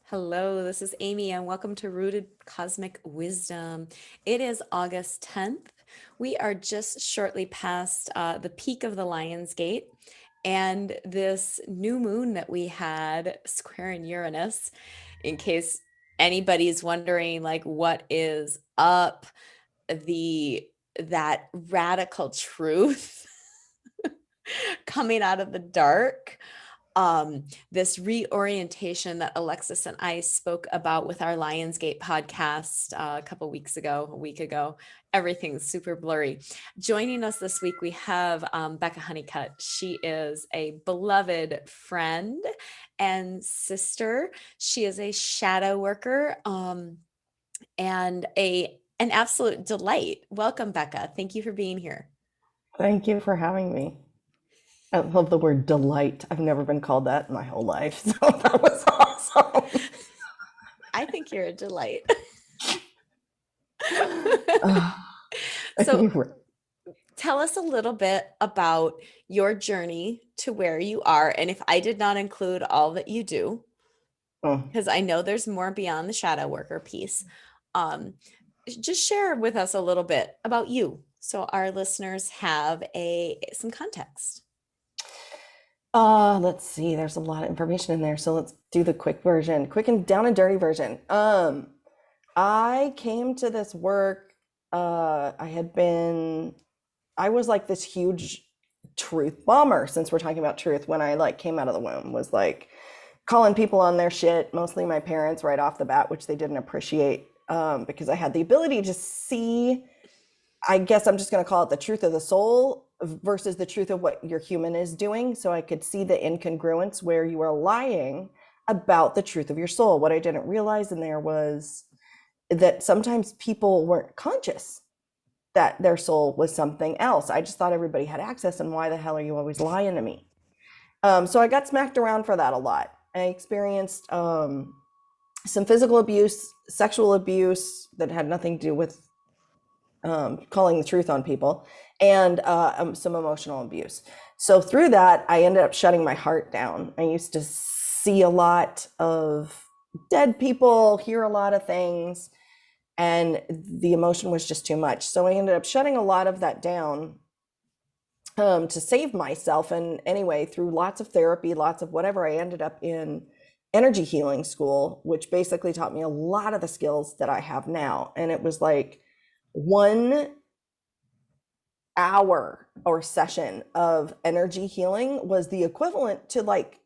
Hello, this is Amy, and welcome to Rooted Cosmic Wisdom. It is August 10th. We are just shortly past the peak of the Lion's Gate, and this new moon that we had squaring Uranus, in case anybody's wondering, like, what is up, the that radical truth coming out of the dark, this reorientation that Alexis and I spoke about with our Lionsgate podcast a week ago. Everything's super blurry. Joining us this week, we have Becca Hunnicutt. She is a beloved friend and sister. She is a shadow worker and an absolute delight. Welcome, Becca. Thank you for being here. Thank you for having me. I love the word delight. I've never been called that in my whole life, so that was awesome. I think you're a delight. So, You're tell us a little bit about your journey to where you are. And if I did not include all that you do, oh, because I know there's more beyond the shadow worker piece, um, just share with us a little bit about you so our listeners have a some context. let's see. There's a lot of information in there, so let's do the quick version, quick and down and dirty version. I came to this work. I had been. I was like this huge truth bomber, since we're talking about truth. When I like came out of the womb, was like calling people on their shit, mostly my parents right off the bat, which they didn't appreciate, because I had the ability to see, I guess I'm just going to call it the truth of the soul versus the truth of what your human is doing. So I could see the incongruence where you are lying about the truth of your soul. What I didn't realize in there was that sometimes people weren't conscious that their soul was something else. I just thought everybody had access, and why the hell are you always lying to me? So I got smacked around for that a lot. I experienced some physical abuse, sexual abuse that had nothing to do with calling the truth on people, and some emotional abuse. So through that, I ended up shutting my heart down. I used to see a lot of dead people, hear a lot of things, and the emotion was just too much. So I ended up shutting a lot of that down to save myself. And anyway, through lots of therapy, lots of whatever, I ended up in energy healing school, which basically taught me a lot of the skills that I have now. And it was like 1 hour or session of energy healing was the equivalent to like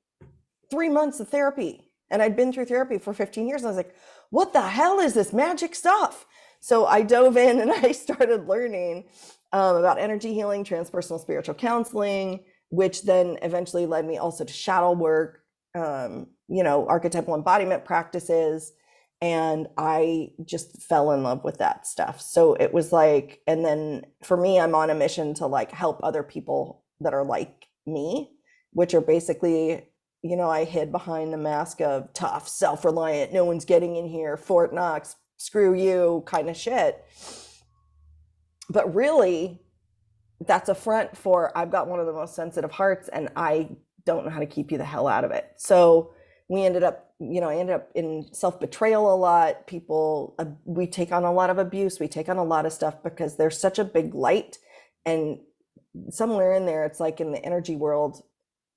3 months of therapy. And I'd been through therapy for 15 years. And I was like, what the hell is this magic stuff? So I dove in and I started learning about energy healing, transpersonal spiritual counseling, which then eventually led me also to shadow work, archetypal embodiment practices. And I just fell in love with that stuff. So it was like, and then for me, I'm on a mission to like help other people that are like me, which are basically, I hid behind the mask of tough, self-reliant, no one's getting in here, Fort Knox, screw you kind of shit. But really, that's a front for, I've got one of the most sensitive hearts and I don't know how to keep you the hell out of it. So we ended up, I ended up in self-betrayal a lot. People, we take on a lot of abuse. We take on a lot of stuff because there's such a big light. And somewhere in there, it's like in the energy world,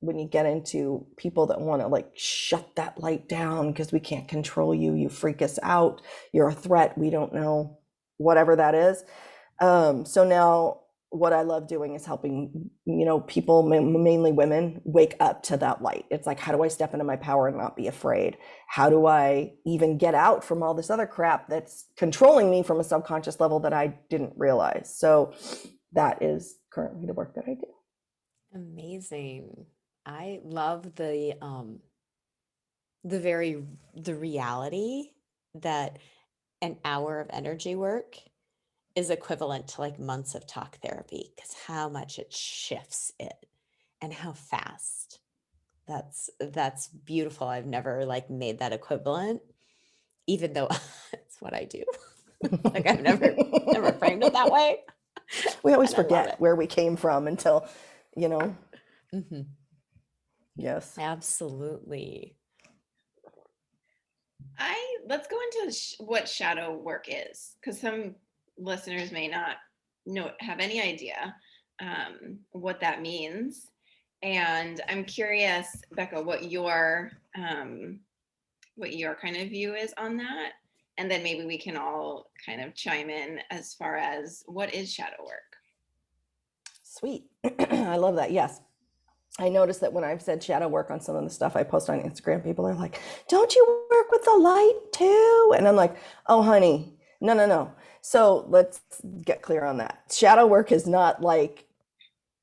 when you get into people that want to like shut that light down because we can't control you, you freak us out, you're a threat, we don't know, whatever that is. So now what I love doing is helping, people, mainly women, wake up to that light. It's like, how do I step into my power and not be afraid? How do I even get out from all this other crap that's controlling me from a subconscious level that I didn't realize? So that is currently the work that I do. Amazing. I love the reality that an hour of energy work is equivalent to like months of talk therapy, because how much it shifts it and how fast. That's beautiful. I've never like made that equivalent, even though it's what I do. Like I've never framed it that way. We always And I love forget it. where we came from until, you know, Hmm. yes. Absolutely. I let's go into what shadow work is, because some listeners may not have any idea what that means. And I'm curious, Becca, what your kind of view is on that. And then maybe we can all kind of chime in as far as what is shadow work. Sweet. I love that. Yes. I noticed that when I've said shadow work on some of the stuff I post on Instagram, people are like, don't you work with the light too? And I'm like, oh, honey, no, no, no. So let's get clear on that. Shadow work is not like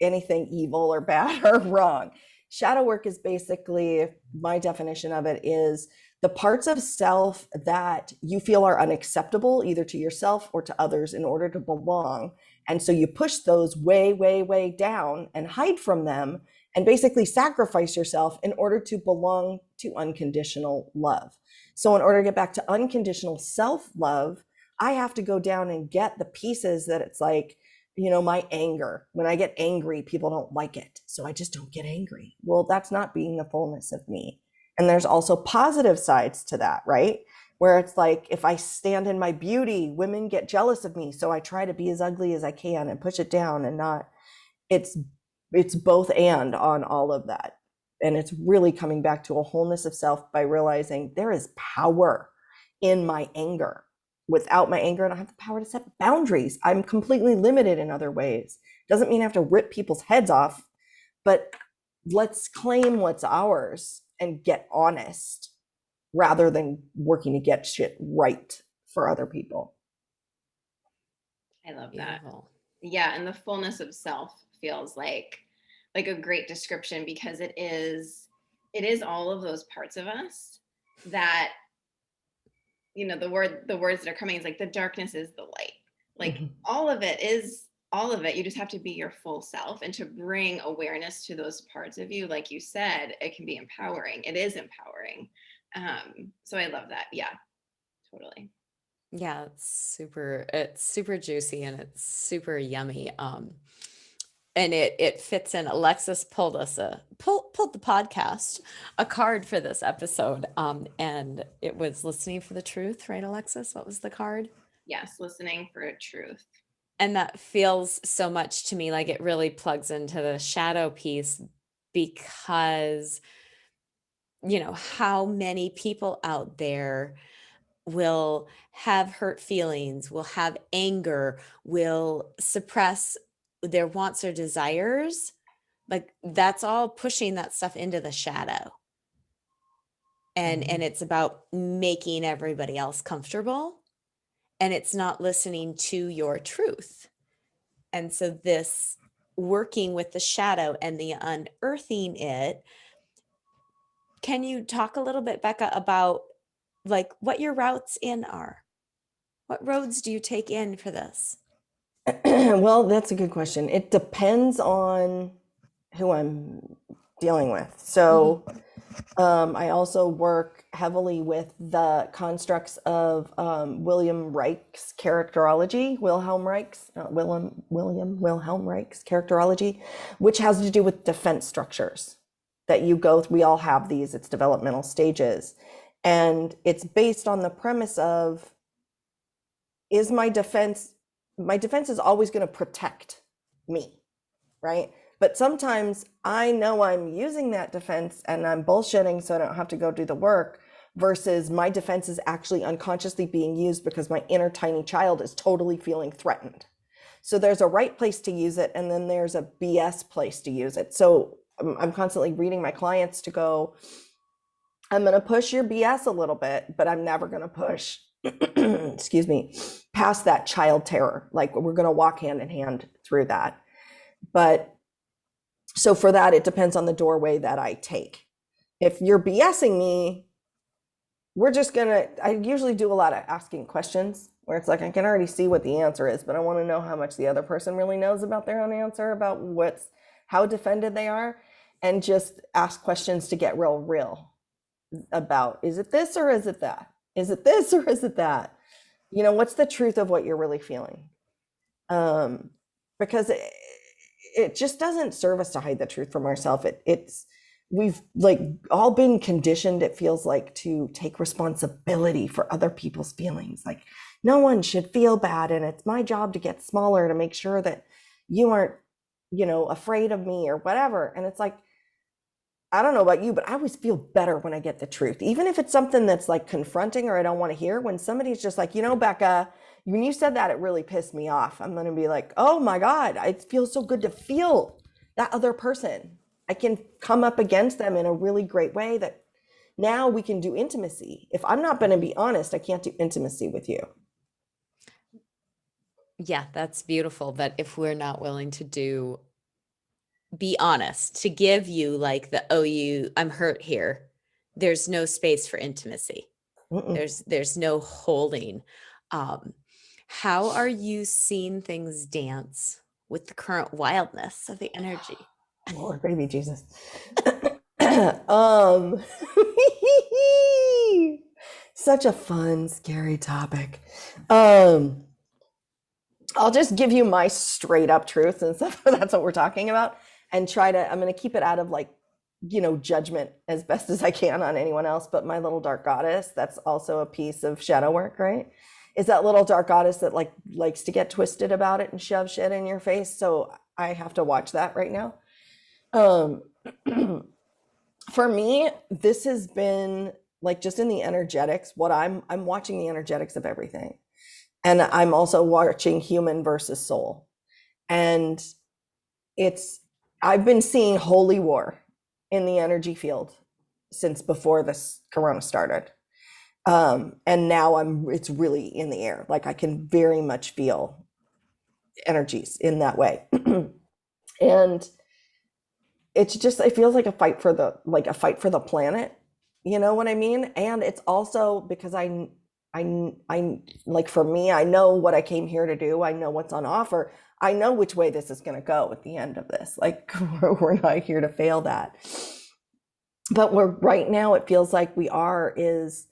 anything evil or bad or wrong. Shadow work is basically, my definition of it is the parts of self that you feel are unacceptable, either to yourself or to others, in order to belong. And so you push those way, way, way down and hide from them and basically sacrifice yourself in order to belong to unconditional love. So in order to get back to unconditional self-love, I have to go down and get the pieces that it's like, my anger. When I get angry, people don't like it. So I just don't get angry. Well, that's not being the fullness of me. And there's also positive sides to that, right? Where it's like, if I stand in my beauty, women get jealous of me. So I try to be as ugly as I can and push it down and not, it's both and on all of that. And it's really coming back to a wholeness of self by realizing there is power in my anger. Without my anger, I don't have the power to set boundaries. I'm completely limited in other ways. Doesn't mean I have to rip people's heads off, but let's claim what's ours and get honest rather than working to get shit right for other people. I love that. Beautiful. Yeah, and the fullness of self feels like a great description, because it is all of those parts of us that, the words that are coming is like, the darkness is the light. Like all of it is all of it. You just have to be your full self, and to bring awareness to those parts of you, like you said, it can be empowering. It is empowering. So I love that. Yeah, totally. Yeah, it's super juicy and it's super yummy. And it fits in. Alexis pulled the podcast, a card for this episode. And it was listening for the truth, right, Alexis? What was the card? Yes, listening for truth. And that feels so much to me like it really plugs into the shadow piece, because how many people out there will have hurt feelings, will have anger, will suppress their wants or desires. Like that's all pushing that stuff into the shadow. And it's about making everybody else comfortable, and it's not listening to your truth. And so this working with the shadow and the unearthing it, can you talk a little bit, Becca, about like what your routes in are? What roads do you take in for this? Well, that's a good question. It depends on who I'm dealing with. So I also work heavily with the constructs of Wilhelm Reich's characterology, Wilhelm Reich's characterology, which has to do with defense structures that you go through. We all have these, it's developmental stages. And it's based on the premise of, is my defense is always going to protect me, right? But sometimes I know I'm using that defense and I'm bullshitting so I don't have to go do the work, versus my defense is actually unconsciously being used because my inner tiny child is totally feeling threatened. So there's a right place to use it, and then there's a BS place to use it. So I'm constantly reading my clients to go, I'm going to push your BS a little bit, but I'm never going to push, excuse me, past that child terror. Like we're going to walk hand in hand through that. But so for that, it depends on the doorway that I take. If you're BSing me, I usually do a lot of asking questions where it's like, I can already see what the answer is, but I want to know how much the other person really knows about their own answer, about how defended they are, and just ask questions to get real about, is it this or is it that? Is it this or is it that? What's the truth of what you're really feeling? Because it just doesn't serve us to hide the truth from ourselves. It's we've like all been conditioned, it feels like, to take responsibility for other people's feelings. Like no one should feel bad, and it's my job to get smaller to make sure that you aren't, afraid of me or whatever. And it's like, I don't know about you, but I always feel better when I get the truth, even if it's something that's like confronting or I don't want to hear. When somebody's just like, Becca, when you said that, it really pissed me off. I'm going to be like, oh my God, it feels so good to feel that other person. I can come up against them in a really great way that now we can do intimacy. If I'm not going to be honest, I can't do intimacy with you. Yeah, that's beautiful. That if we're not willing to be honest, to give you like I'm hurt here, there's no space for intimacy. Mm-mm. There's no holding. Um, how are you seeing things dance with the current wildness of the energy? Lord, baby Jesus. um, such a fun, scary topic. I'll just give you my straight up truth, and stuff. That's what we're talking about, and I'm going to keep it out of like, judgment as best as I can on anyone else. But my little dark goddess, that's also a piece of shadow work, right? Is that little dark goddess that like likes to get twisted about it and shove shit in your face. So I have to watch that right now. Um, for me, this has been like just in the energetics, I'm watching the energetics of everything. And I'm also watching human versus soul. And I've been seeing holy war in the energy field since before this corona started. And now it's really in the air. Like I can very much feel energies in that way. And it feels like a fight for the planet. You know what I mean? And it's also because I like, for me, I know what I came here to do. I know what's on offer. I know which way this is going to go at the end of this. Like we're not here to fail that. But right now, it feels like is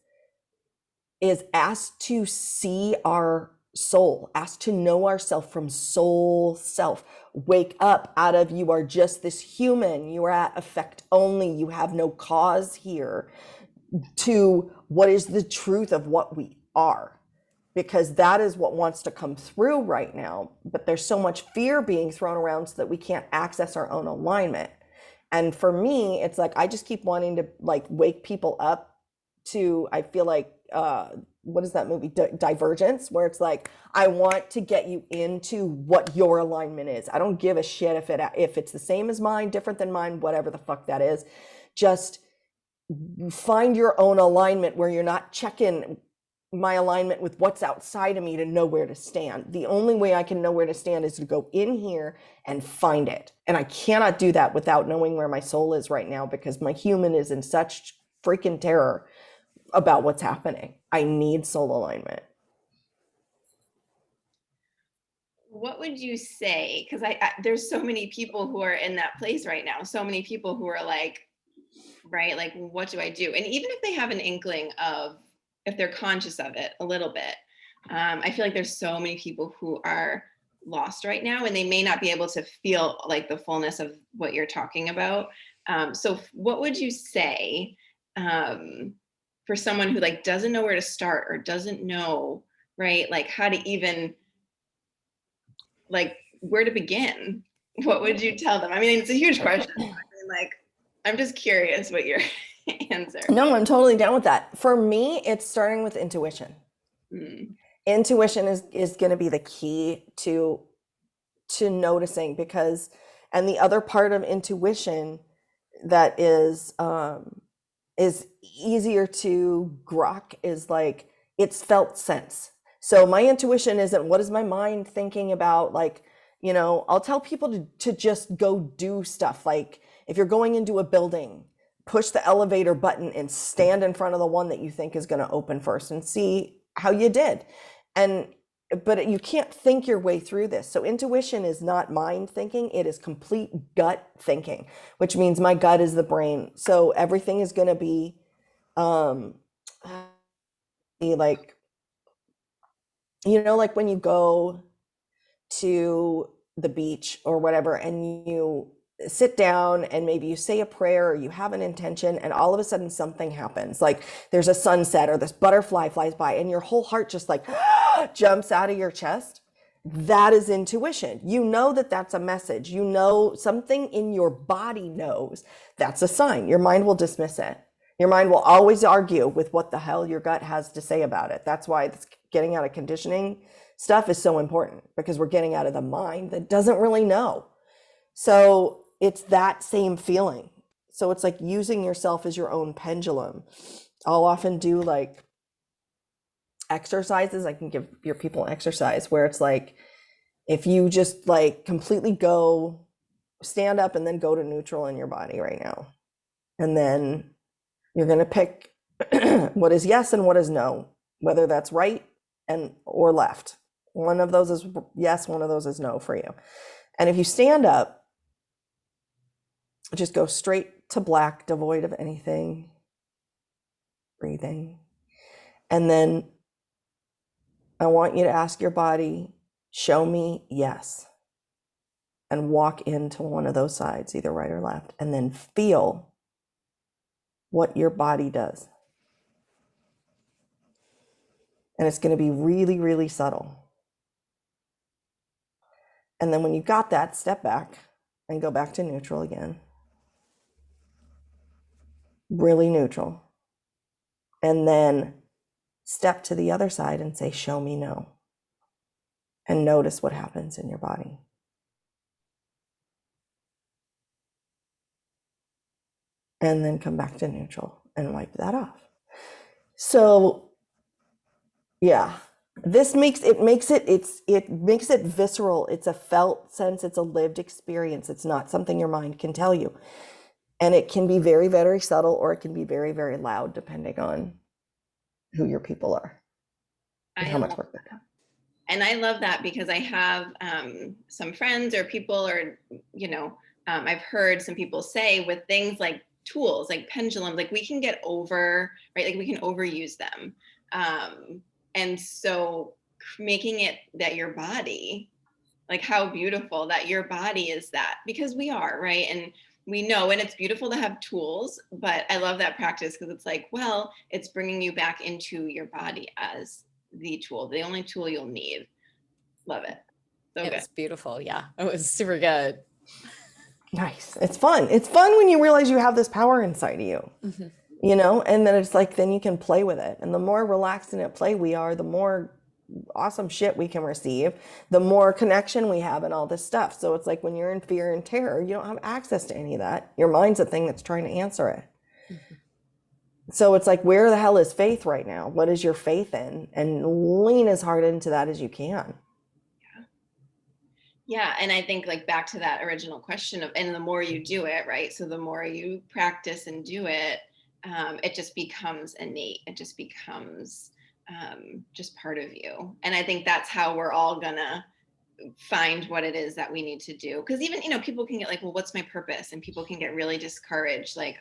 asked to see our soul, asked to know ourself from soul self. Wake up out of, you are just this human, you are at effect only, you have no cause here, to what is the truth of what we are, because that is what wants to come through right now. But there's so much fear being thrown around so that we can't access our own alignment. And for me, it's like I just keep wanting to like wake people up to, I feel like, what is that movie, Divergence, where it's like, I want to get you into what your alignment is. I don't give a shit if it's the same as mine, different than mine, whatever the fuck that is. Just find your own alignment where you're not checking my alignment with what's outside of me to know where to stand. The only way I can know where to stand is to go in here and find it. And I cannot do that without knowing where my soul is right now, because my human is in such freaking terror about what's happening. I need soul alignment. What would you say? Because there's so many people who are in that place right now. So many people who are like, right, like, what do I do? And even if they have an inkling of, if they're conscious of it a little bit, I feel like there's so many people who are lost right now, and they may not be able to feel like the fullness of what you're talking about. So what would you say for someone who like doesn't know where to start, or doesn't know, right, like how to even, like, where to begin? What would you tell them? I mean, it's a huge question. I mean, like, I'm just curious what your answer. No, I'm totally down with that. For me, it's starting with intuition. Intuition is going to be the key to noticing, because, and the other part of intuition that is easier to grok is like, it's felt sense. So my intuition isn't, what is my mind thinking about? Like, I'll tell people to just go do stuff. Like if you're going into a building, push the elevator button and stand in front of the one that you think is going to open first and see how you did. But you can't think your way through this. So intuition is not mind thinking. It is complete gut thinking, which means my gut is the brain. So everything is going to be like, like when you go to the beach or whatever, and sit down and maybe you say a prayer or you have an intention and all of a sudden something happens. Like there's a sunset or this butterfly flies by and your whole heart just like jumps out of your chest. That is intuition. You know that that's a message. You know something in your body knows that's a sign. Your mind will dismiss it. Your mind will always argue with what the hell your gut has to say about it. That's why this getting out of conditioning stuff is so important, because we're getting out of the mind that doesn't really know. So it's that same feeling. So it's like using yourself as your own pendulum. I'll often do like exercises. I can give your people an exercise where it's like, if you just like completely go stand up and then go to neutral in your body right now. And then you're going to pick what is yes and what is no, whether that's right and or left. One of those is yes, one of those is no for you. And if you stand up, just go straight to black, devoid of anything, breathing. And then I want you to ask your body, show me yes. And walk into one of those sides, either right or left, and then feel what your body does. And it's going to be really, really subtle. And then when you got that, step back and go back to neutral again. Really neutral. And then step to the other side and say, show me no. And notice what happens in your body. And then come back to neutral and wipe that off. So yeah, this makes it visceral. It's a felt sense. It's a lived experience. It's not something your mind can tell you. And it can be very, very subtle, or it can be very, very loud, depending on who your people are and how much work they have. And I love that, because I have some friends or people, or, I've heard some people say with things like tools, like pendulums, like we can get over, right? Like we can overuse them. And so making it that your body, like how beautiful that your body is that, because we are, right? And we know, and it's beautiful to have tools, but I love that practice, because it's like, well, it's bringing you back into your body as the tool, the only tool you'll need. Love it. So it good. was beautiful. Yeah, it was super good. Nice. It's fun. It's fun when you realize you have this power inside of you, and then it's like, then you can play with it. And the more relaxed and at play we are, the more awesome shit we can receive, the more connection we have and all this stuff. So it's like when you're in fear and terror, you don't have access to any of that. Your mind's the thing that's trying to answer it. So it's like, where the hell is faith right now? What is your faith in? And lean as hard into that as you can. Yeah. And I think like back to that original question of, and the more you do it, right? So the more you practice and do it, it just becomes innate. It just becomes just part of you. And I think that's how we're all gonna find what it is that we need to do. Because even, people can get like, well, what's my purpose? And people can get really discouraged. Like,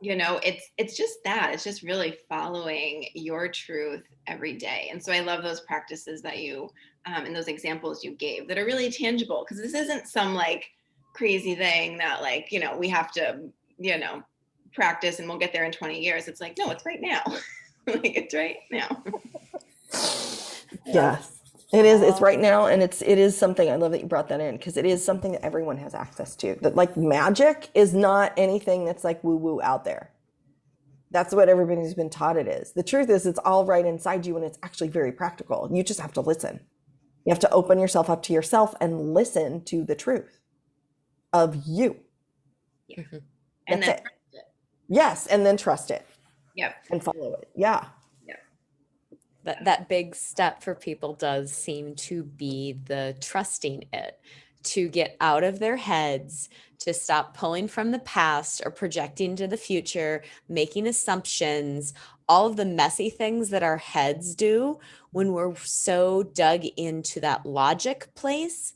it's just that. It's just really following your truth every day. And so I love those practices that you, and those examples you gave that are really tangible, because this isn't some like crazy thing that like, we have to, practice and we'll get there in 20 years. It's like, no, it's right now. Like it's right now. Yes, it is. It's right now. And it is something, I love that you brought that in, because it is something that everyone has access to. That like magic is not anything that's like woo woo out there. That's what everybody's been taught it is. The truth is, it's all right inside you, and it's actually very practical. You just have to listen. You have to open yourself up to yourself and listen to the truth of you. Yeah. And then trust it. Yes, and then trust it. Yep. And follow it. Yeah. That big step for people does seem to be the trusting it, to get out of their heads, to stop pulling from the past or projecting to the future, making assumptions, all of the messy things that our heads do when we're so dug into that logic place,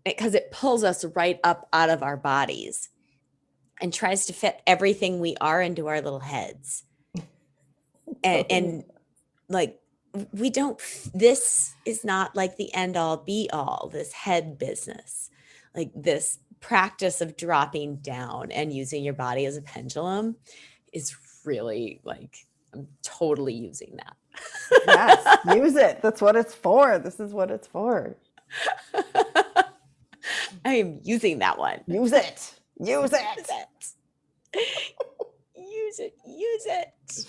because it pulls us right up out of our bodies and tries to fit everything we are into our little heads. And like, this is not like the end all be all, this head business. Like this practice of dropping down and using your body as a pendulum is really like, I'm totally using that. Yes, use it. That's what it's for. This is what it's for. I am using that one. Use it. Use it. Use it. Use it. Use it.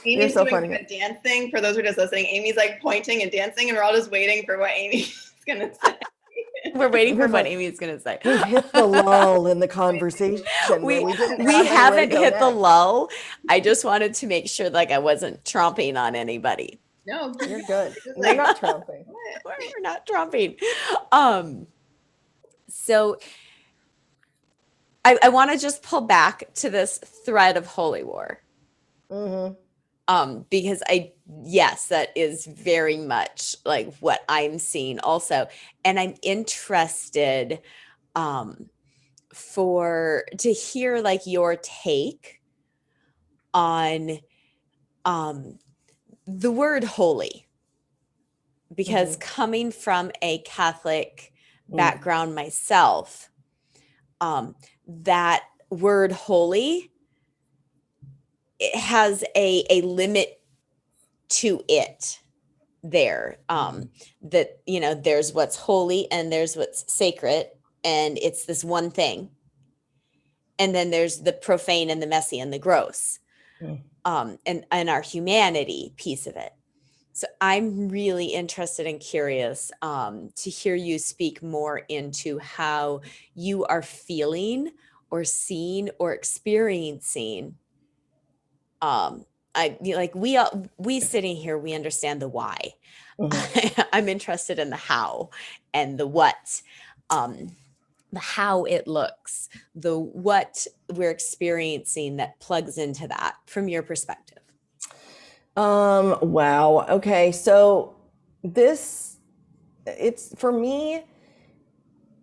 Amy's so doing funny. a dance thing. For those who are just listening, Amy's like pointing and dancing, and we're all just waiting for what Amy's gonna say. We're waiting for what Amy's gonna say. We've hit the lull in the conversation. We didn't haven't hit the lull. I just wanted to make sure like I wasn't tromping on anybody. No, you're good. Like, You're not tromping. We're not tromping. So I want to just pull back to this thread of holy war. Because yes, that is very much like what I'm seeing also. And I'm interested to hear like your take on the word holy, because coming from a Catholic background myself, that word holy, it has a limit to it there. That, you know, there's what's holy and there's what's sacred, and it's this one thing. And then there's the profane and the messy and the gross, and our humanity piece of it. So I'm really interested and curious to hear you speak more into how you are feeling or seeing or experiencing. We sitting here, we understand the why. I'm interested in the how and the what, the how it looks, the what we're experiencing that plugs into that from your perspective. Wow. Okay. So it's for me,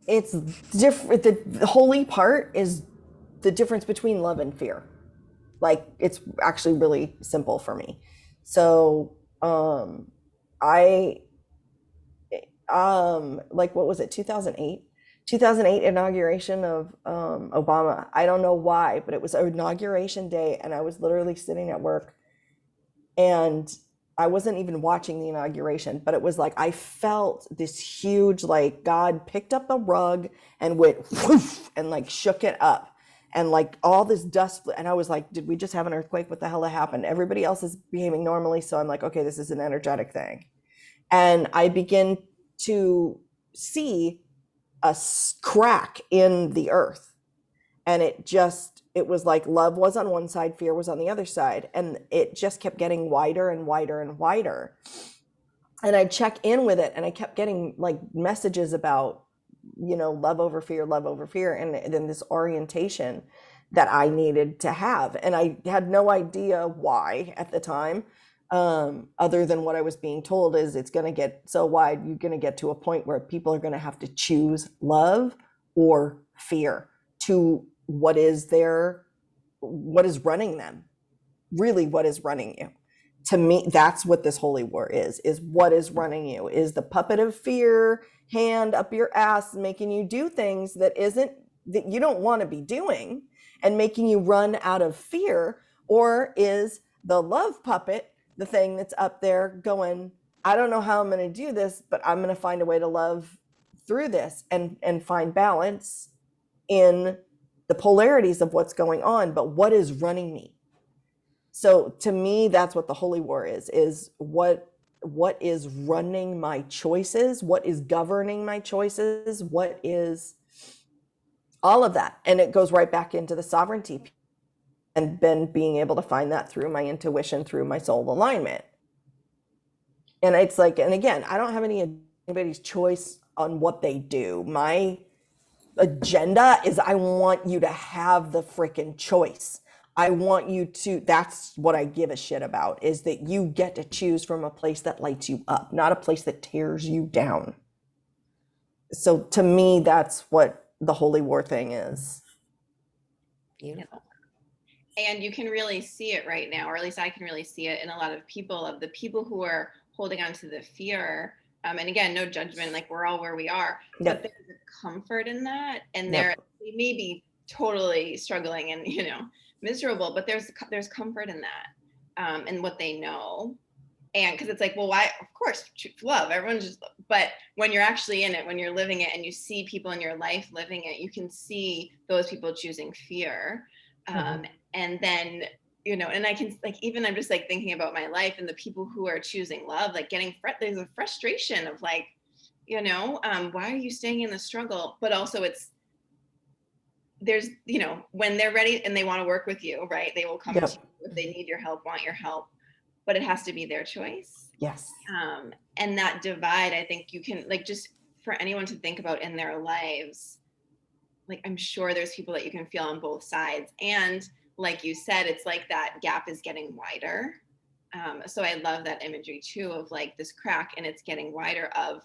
it's different. The holy part is the difference between love and fear. Like, it's actually really simple for me. So, like, what was it? 2008 inauguration of Obama. I don't know why, but it was inauguration day, and I was literally sitting at work, and I wasn't even watching the inauguration, but it was like I felt this huge, like, God picked up a rug and went whoosh, and like shook it up, and like all this dust, and I was like, did we just have an earthquake? What the hell happened? Everybody else is behaving normally, so I'm like, okay, this is an energetic thing. And I begin to see a crack in the earth, and it was like love was on one side, fear was on the other side, and it just kept getting wider and wider and wider. And I'd check in with it, and I kept getting like messages about, you know, love over fear, and then this orientation that I needed to have. And I had no idea why at the time, other than what I was being told is it's going to get so wide, you're going to get to a point where people are going to have to choose love or fear to what is running them, really what is running you. To me, that's what this holy war is what is running you, is the puppet of fear hand up your ass, making you do things that you don't want to be doing and making you run out of fear, or is the love puppet the thing that's up there going, I don't know how I'm going to do this, but I'm going to find a way to love through this and find balance in the polarities of what's going on, but what is running me? So to me, that's what the holy war is what is running my choices, what is governing my choices, what is all of that. And it goes right back into the sovereignty, and then being able to find that through my intuition, through my soul alignment. And it's like, and again, I don't have anybody's choice on what they do. My agenda is I want you to have the freaking choice. I want you to, that's what I give a shit about, is that you get to choose from a place that lights you up, not a place that tears you down. So to me, that's what the holy war thing is. Beautiful. And you can really see it right now, or at least I can really see it in a lot of people, of the people who are holding on to the fear. And again, no judgment, like we're all where we are, but Yep. there's a comfort in that. And Yep. they may be totally struggling and, miserable, but there's comfort in that, and what they know. And because it's like, well, why? Of course, love, everyone's just, but when you're actually in it, when you're living it and you see people in your life living it, you can see those people choosing fear. And then, and I can, like, even I'm just like thinking about my life and the people who are choosing love, like there's a frustration of like, why are you staying in the struggle? But also there's, when they're ready and they want to work with you, right? They will come to Yep. you if they need your help, want your help, but it has to be their choice. Yes. And that divide, I think you can, like, just for anyone to think about in their lives, like, I'm sure there's people that you can feel on both sides. And like you said, it's like that gap is getting wider. So I love that imagery too, of like this crack and it's getting wider, of,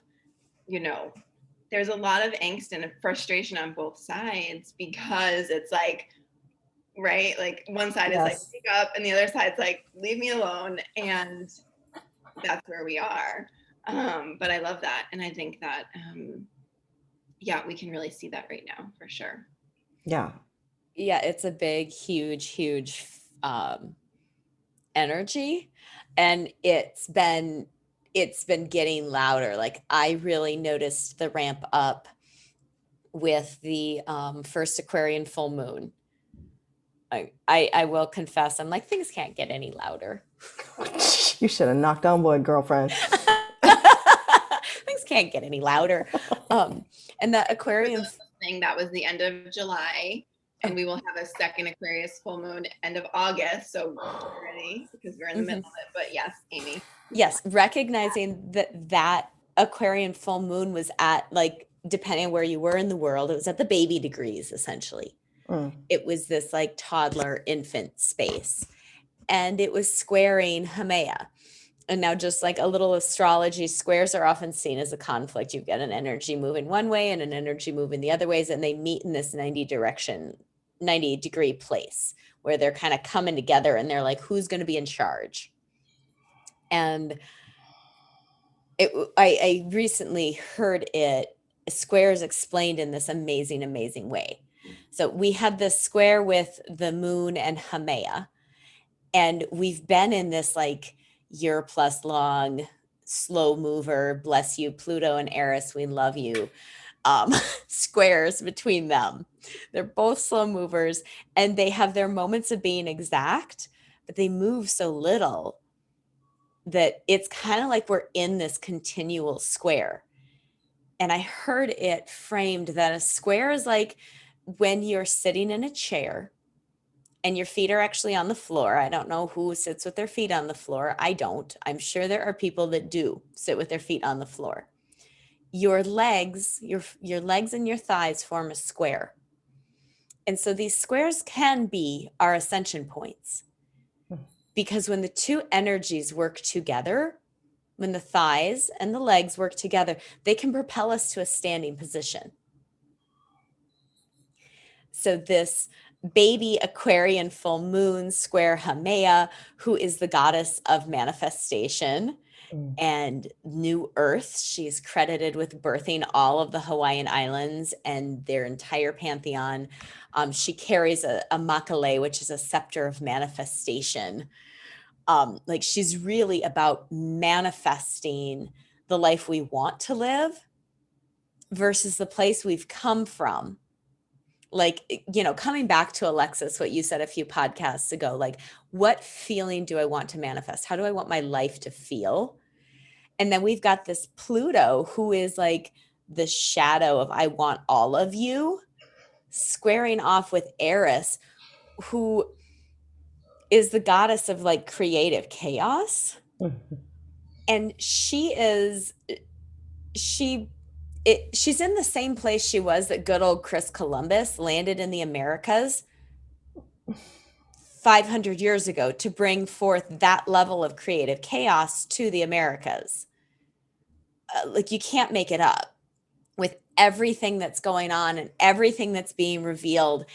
there's a lot of angst and frustration on both sides, because it's like, right, like one side is like, Yes. wake up, and the other side's like, leave me alone. And that's where we are. But I love that. And I think that, yeah, we can really see that right now for sure. Yeah. Yeah, it's a big, huge energy, and it's been getting louder. Like, I really noticed the ramp up with the first Aquarian full moon. I will confess, I'm like, things can't get any louder. You should have knocked on wood, girlfriend. Things can't get any louder. And the Aquarian Thing that was the end of July, and we will have a second Aquarius full moon end of August. So get ready, because we're in the middle of it. But yes, Amy. Yes, recognizing that Aquarian full moon was at, like, depending on where you were in the world, it was at the baby degrees, essentially. It was this like toddler infant space, and it was squaring Haumea. And now, just like a little astrology, squares are often seen as a conflict. You've got an energy moving one way and an energy moving the other ways, and they meet in this 90-degree place where they're kind of coming together, and they're like, who's going to be in charge? And I recently heard squares explained in this amazing way. So we had this square with the moon and Haumea, and we've been in this like year plus long slow mover, bless you, Pluto and Eris, we love you, squares between them. They're both slow movers, and they have their moments of being exact, but they move so little that it's kind of like we're in this continual square. And I heard it framed that a square is like when you're sitting in a chair and your feet are actually on the floor. I don't know who sits with their feet on the floor. I don't. I'm sure there are people that do sit with their feet on the floor. Your legs, your legs and your thighs form a square. And so these squares can be our ascension points, because when the two energies work together, when the thighs and the legs work together, they can propel us to a standing position. So this baby Aquarian full moon square Haumea, who is the goddess of manifestation and new earth. She's credited with birthing all of the Hawaiian Islands and their entire pantheon. She carries a makale, which is a scepter of manifestation. Like, she's really about manifesting the life we want to live versus the place we've come from. Like, coming back to Alexis, what you said a few podcasts ago, like, what feeling do I want to manifest? How do I want my life to feel? And then we've got this Pluto, who is like the shadow of I want all of you, squaring off with Eris, who is the goddess of like creative chaos. And she's in the same place she was that good old Chris Columbus landed in the Americas 500 years ago, to bring forth that level of creative chaos to the Americas. Like, you can't make it up with everything that's going on and everything that's being revealed.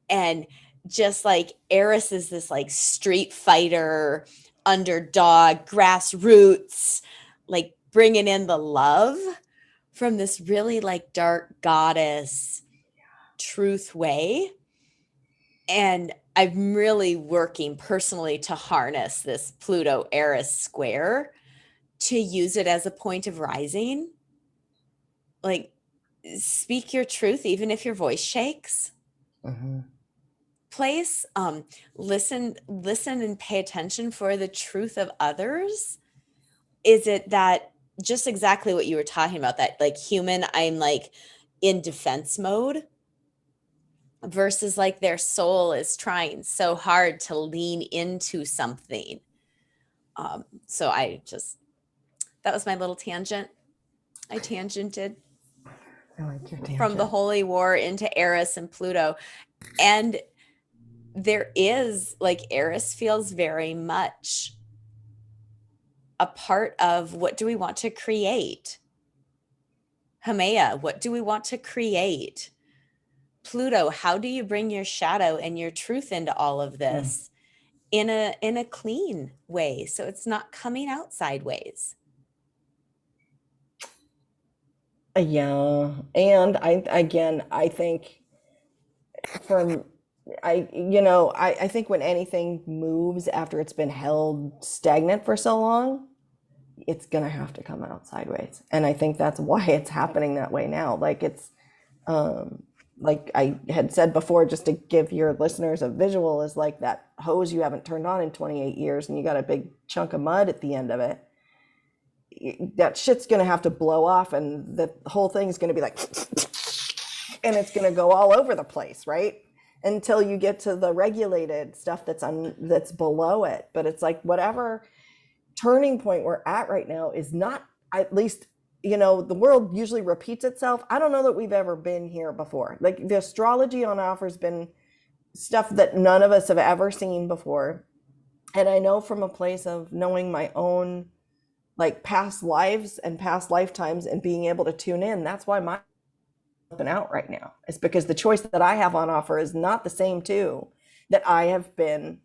And just like Eris is this like street fighter, underdog, grassroots, like bringing in the love from this really like dark goddess truth way. And I'm really working personally to harness this Pluto Eris square to use it as a point of rising. Like, speak your truth, even if your voice shakes. Mm-hmm. Place, listen and pay attention for the truth of others. Is it that just exactly what you were talking about, that like human, I'm like in defense mode versus like their soul is trying so hard to lean into something. So that was my little tangent. I tangented I like your from the tangent. holy war into Eris and Pluto. And there is like Eris feels very much a part of what do we want to create? Haumea, what do we want to create? Pluto, how do you bring your shadow and your truth into all of this in a clean way so it's not coming out sideways? Yeah. And I think from I think when anything moves after it's been held stagnant for so long, it's gonna have to come out sideways. And I think that's why it's happening that way now. Um like I had said before, just to give your listeners a visual, is like that hose you haven't turned on in 28 years and you got a big chunk of mud at the end of it. That shit's gonna have to blow off, and the whole thing's gonna be like, and it's gonna go all over the place, right? Until you get to the regulated stuff that's below it. But it's like whatever turning point we're at right now is not, at least, the world usually repeats itself. I don't know that we've ever been here before. Like the astrology on offer has been stuff that none of us have ever seen before. And I know from a place of knowing my own like past lives and past lifetimes and being able to tune in. That's why my open out right now. It's because the choice that I have on offer is not the same too that I have been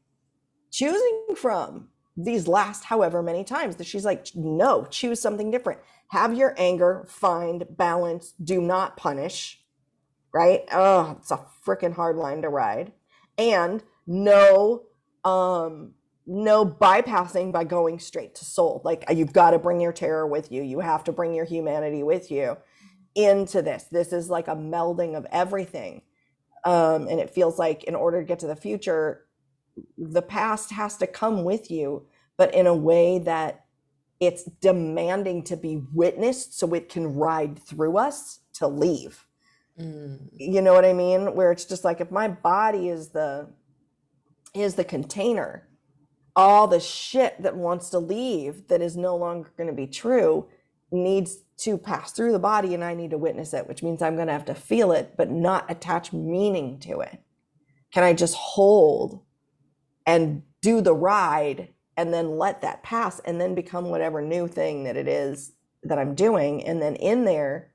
choosing from these last however many times. That she's like, no, choose something different. Have your anger, find balance, do not punish, right? Oh, it's a freaking hard line to ride. And no bypassing by going straight to soul. Like you've got to bring your terror with you. You have to bring your humanity with you into this. This is like a melding of everything. And it feels like in order to get to the future, the past has to come with you, but in a way that it's demanding to be witnessed so it can ride through us to leave. You know what I mean? Where it's just like, if my body is the container, all the shit that wants to leave that is no longer going to be true needs to pass through the body, and I need to witness it, which means I'm going to have to feel it but not attach meaning to it. Can I just hold and do the ride and then let that pass and then become whatever new thing that it is that I'm doing? And then in there,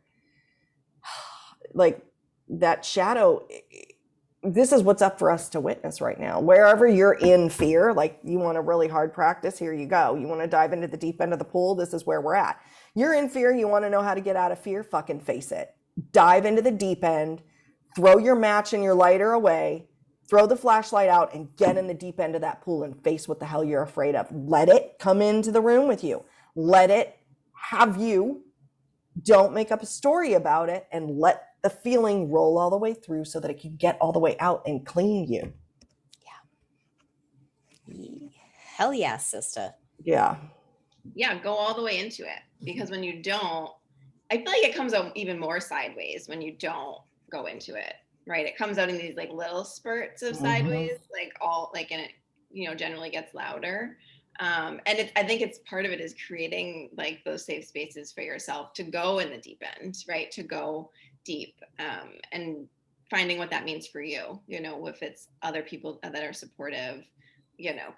like that shadow, this is what's up for us to witness right now. Wherever you're in fear, like you want a really hard practice, here you go. You want to dive into the deep end of the pool, this is where we're at. You're in fear, you want to know how to get out of fear, fucking face it. Dive into the deep end, throw your match and your lighter away, throw the flashlight out, and get in the deep end of that pool and face what the hell you're afraid of. Let it come into the room with you. Let it have you. Don't make up a story about it, and let the feeling roll all the way through so that it can get all the way out and clean you. Yeah. Hell yeah, sister. Yeah. Yeah, go all the way into it, because when you don't, I feel like it comes out even more sideways when you don't go into it, right? It comes out in these like little spurts of sideways, like all like, and it generally gets louder. And I think it's part of it is creating like those safe spaces for yourself to go in the deep end, right? To go deep, and finding what that means for you, if it's other people that are supportive,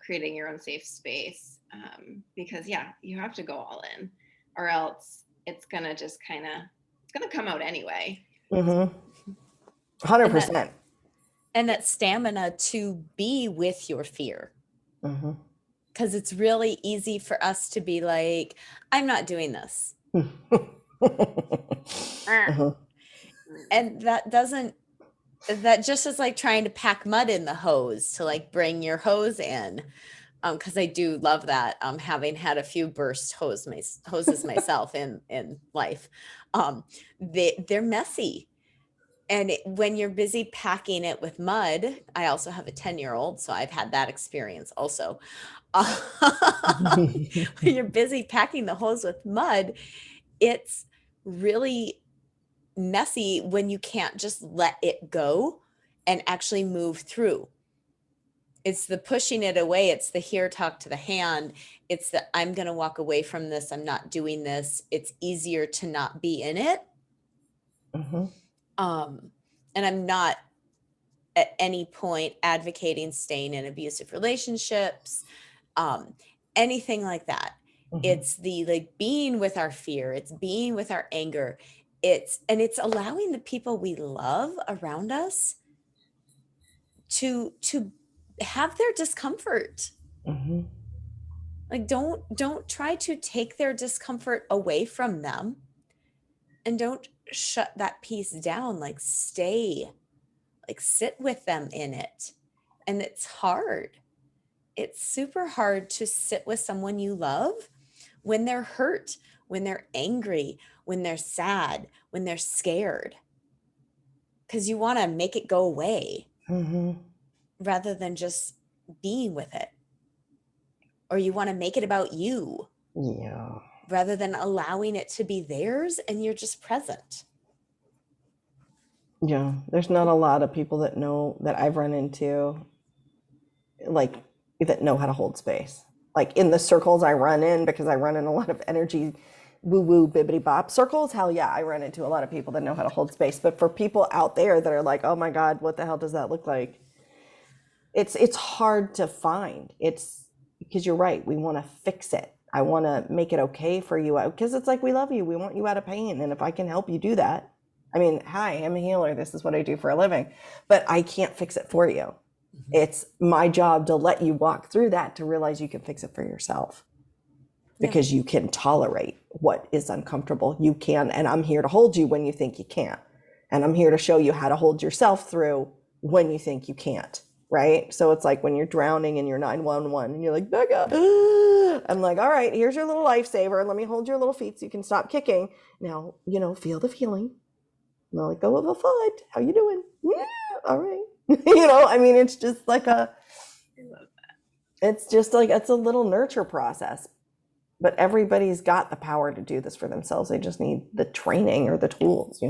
creating your own safe space, because you have to go all in, or else it's gonna just it's gonna come out anyway. 100%. and that stamina to be with your fear. Mm-hmm. Because it's really easy for us to be like, I'm not doing this. Uh-huh. And that just is like trying to pack mud in the hose to like bring your hose in. Because I do love that. Having had a few burst hoses myself in life, they're messy. And when you're busy packing it with mud, I also have a 10-year-old, so I've had that experience also. When you're busy packing the hose with mud, it's really messy when you can't just let it go and actually move through. It's the pushing it away. It's the here, talk to the hand. It's the I'm going to walk away from this. I'm not doing this. It's easier to not be in it. Mm-hmm. And I'm not at any point advocating staying in abusive relationships, anything like that. Mm-hmm. It's the like being with our fear, it's being with our anger, it's allowing the people we love around us to have their discomfort. Mm-hmm. Like don't try to take their discomfort away from them, and don't shut that piece down. Like stay, like sit with them in it. And it's hard. It's super hard to sit with someone you love when they're hurt, when they're angry, when they're sad, when they're scared, because you want to make it go away Mm-hmm. rather than just being with it. Or you want to make it about you Yeah. rather than allowing it to be theirs, and you're just present. Yeah. There's not a lot of people that know that I've run into, like, that know how to hold space. Like in the circles I run in, because I run in a lot of energy woo woo bibbity bop circles. Hell yeah, I run into a lot of people that know how to hold space. But for people out there that are like, oh my God, what the hell does that look like? It's hard to find. It's because you're right. We want to fix it. I want to make it okay for you, because it's like we love you. We want you out of pain. And if I can help you do that, I mean, hi, I'm a healer. This is what I do for a living, but I can't fix it for you. It's my job to let you walk through that, to realize you can fix it for yourself, because you can tolerate what is uncomfortable. You can, and I'm here to hold you when you think you can't. And I'm here to show you how to hold yourself through when you think you can't. Right. So it's like when you're drowning in your 911 and you're like, Becca, I'm like, all right, here's your little lifesaver. Let me hold your little feet so you can stop kicking. Now, feel the feeling. Now let go of a foot. How you doing? Yeah, all right. I mean, it's just like it's just like, it's a little nurture process, but everybody's got the power to do this for themselves. They just need the training or the tools,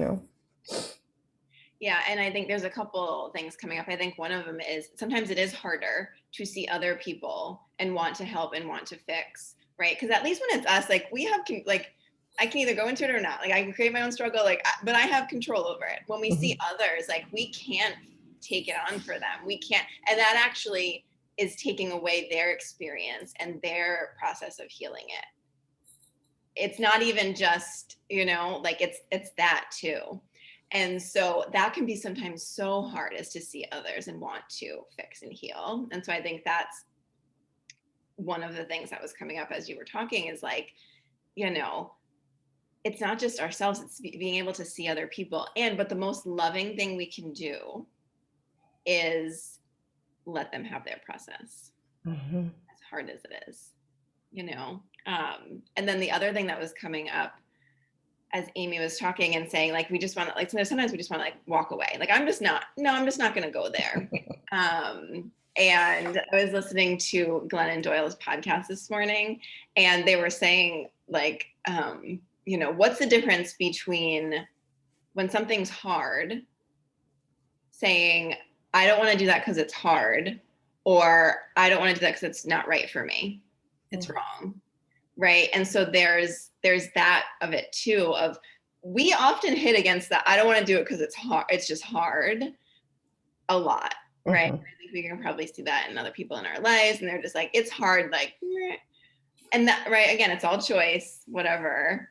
Yeah, and I think there's a couple things coming up. I think one of them is sometimes it is harder to see other people and want to help and want to fix, right? Because at least when it's us, like we have, like I can either go into it or not. Like I can create my own struggle, but I have control over it. When we see others, like we can't take it on for them. We can't, and that actually is taking away their experience and their process of healing it. It's not even just, like it's that too. And so that can be sometimes so hard, is to see others and want to fix and heal. And so I think that's one of the things that was coming up as you were talking, is like, it's not just ourselves, it's being able to see other people. But the most loving thing we can do is let them have their process, as hard as it is, and then the other thing that was coming up as Amy was talking and saying, like, we just want to, like, sometimes we just want to like walk away. Like, I'm just not going to go there. And I was listening to Glennon Doyle's podcast this morning, and they were saying like, what's the difference between when something's hard, saying, I don't want to do that because it's hard, or I don't want to do that because it's not right for me. It's wrong. Right. And so there's that of it too, of we often hit against that. I don't want to do it because it's hard. It's just hard a lot. Right. I think we can probably see that in other people in our lives. And they're just like, it's hard. Like, and that, right. Again, it's all choice, whatever.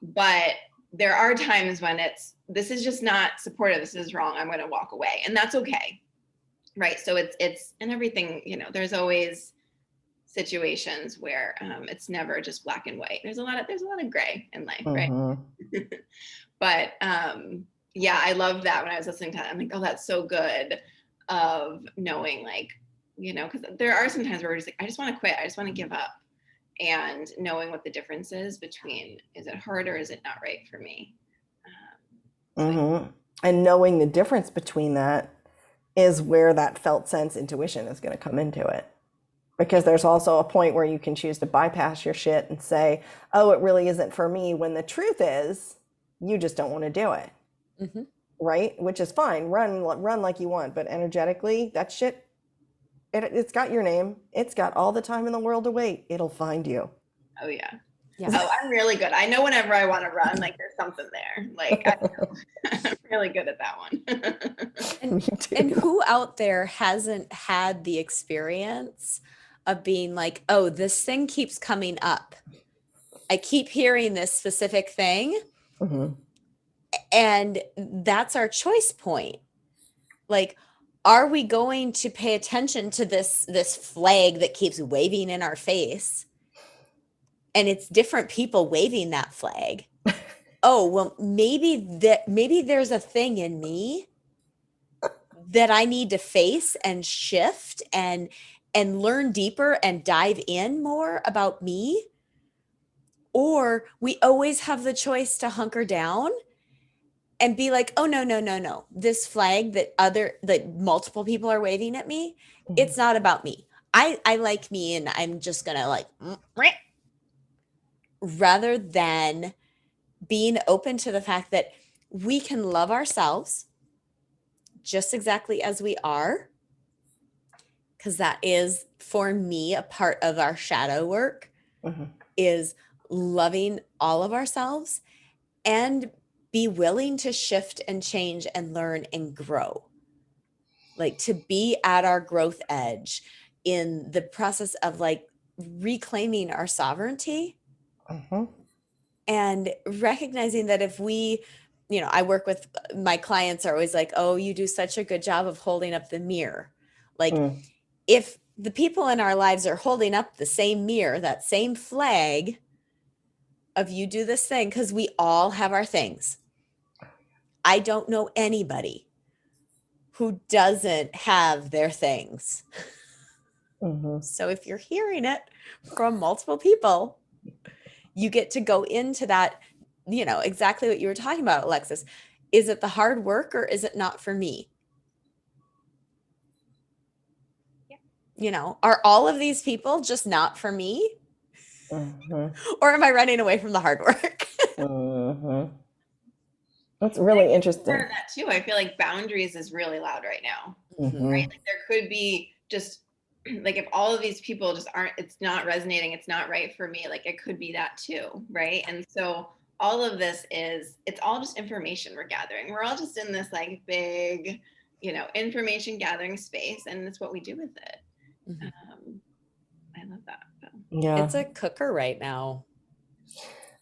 But there are times when this is just not supportive. This is wrong. I'm going to walk away. And that's okay. right. So it's and everything, there's always situations where it's never just black and white. There's a lot of gray in life, right? But yeah, I love that. When I was listening to that, I'm like, oh, that's so good, of knowing, like, because there are some times where we're just like, I just want to quit, I just want to give up, and knowing what the difference is between, is it hard or is it not right for me? And knowing the difference between that is where that felt sense intuition is going to come into it. Because there's also a point where you can choose to bypass your shit and say, oh, it really isn't for me, when the truth is you just don't want to do it. Right? Which is fine. Run like you want. But energetically, that shit, it's got your name. It's got all the time in the world to wait. It'll find you. Oh, yeah. Oh, I'm really good. I know whenever I want to run, like, there's something there. Like, I'm really good at that one. And who out there hasn't had the experience of being like, oh, this thing keeps coming up. I keep hearing this specific thing. And that's our choice point. Like, are we going to pay attention to this flag that keeps waving in our face? And it's different people waving that flag. Oh, well, maybe there's a thing in me that I need to face and shift and learn deeper and dive in more about me. Or we always have the choice to hunker down and be like, oh, no. This flag that multiple people are waving at me, it's not about me. I like me, and I'm just gonna like, rather than being open to the fact that we can love ourselves just exactly as we are, because that is, for me, a part of our shadow work, is loving all of ourselves, and be willing to shift and change and learn and grow. Like, to be at our growth edge in the process of like reclaiming our sovereignty. And recognizing that if we, I work with my clients, are always like, oh, you do such a good job of holding up the mirror. Like, if the people in our lives are holding up the same mirror, that same flag of you do this thing, because we all have our things. I don't know anybody who doesn't have their things. So if you're hearing it from multiple people, you get to go into that, exactly what you were talking about, Alexis. Is it the hard work, or is it not for me? Are all of these people just not for me? Or am I running away from the hard work? That's really interesting. Part of that too, I feel like boundaries is really loud right now. Right? Like, there could be just like, if all of these people just aren't, it's not resonating, it's not right for me, like, it could be that too, right? And so all of this it's all just information we're gathering. We're all just in this like big, information gathering space, and it's what we do with it. I love that. Yeah, it's a cooker right now.